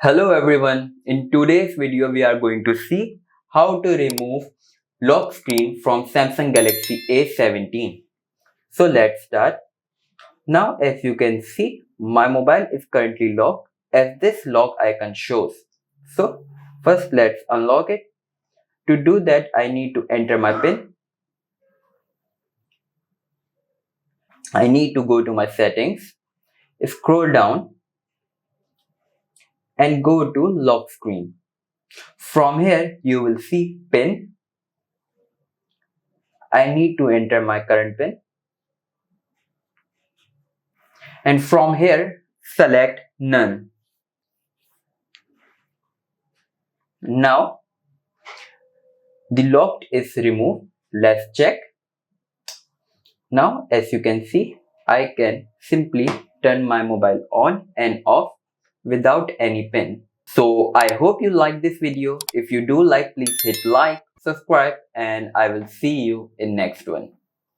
Hello everyone, in today's video we are going to see how to remove lock screen from Samsung Galaxy A17. So let's start. Now as you can see, my mobile is currently locked as this lock icon shows. So first let's unlock it. To do that I need to enter my PIN. I need to go to my settings, scroll down and go to lock screen. From here you will see PIN. I need to enter my current PIN. And from here select none. Now the lock is removed. Let's check. Now as you can see, I can simply turn my mobile on and off without any pin. So I hope you like this video. If you do like, please hit like, subscribe, and I will see you in next one.